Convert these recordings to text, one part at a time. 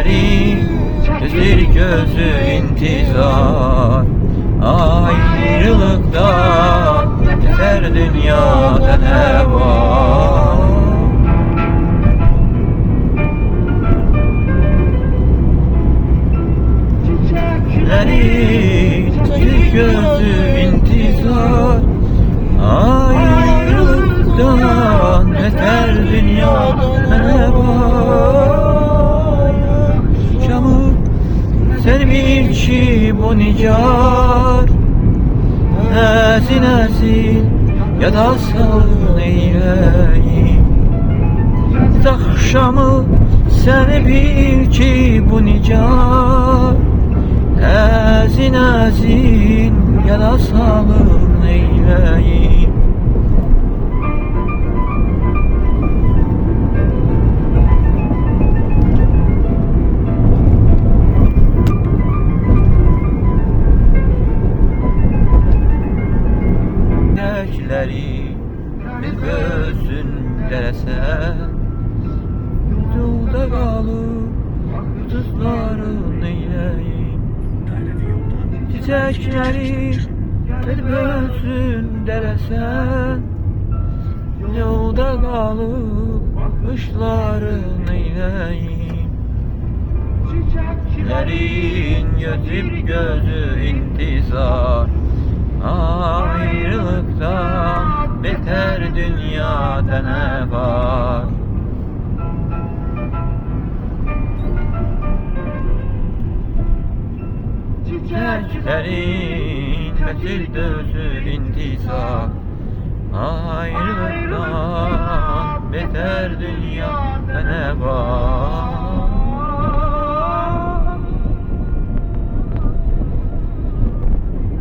Çiçekleri gözür gözü intizar, ayrılıktan yeter dünyada ne var? Çiçekleri gözür gözü intizar, ayrılıktan yeter dünyada ne var? Çamur sermişi bu nicar, nezin nezin ya da salın eyleyim. Akşamı seni bil ki bu nicar, nezin nezin ya da salın eyleyim. Bir gözün deresen, yolda kalıp yıldızların eyleyim. Çiçekleri bir gözün deresen, yolda kalıp kışların eyleyim. Çiçeklerin gözü gözü intizar, ayrılıktan beter dünyada ne var? Çiçeklerin betül gözü intizar, ayrılıktan beter dünyada ne var?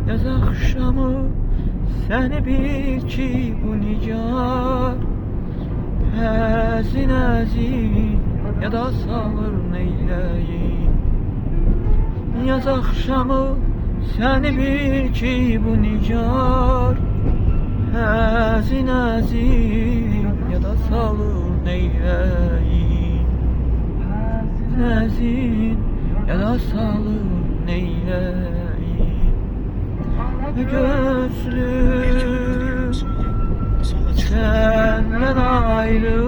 Yaz akşamı seni bil ki bu nicar, ezin ezin ya da salır neyleyim. Yaz akşamı seni bil ki bu nicar, ezin ezin ya da salır neyleyim. Ezin ya da salır neyleyim. Gözlüm senden ayrı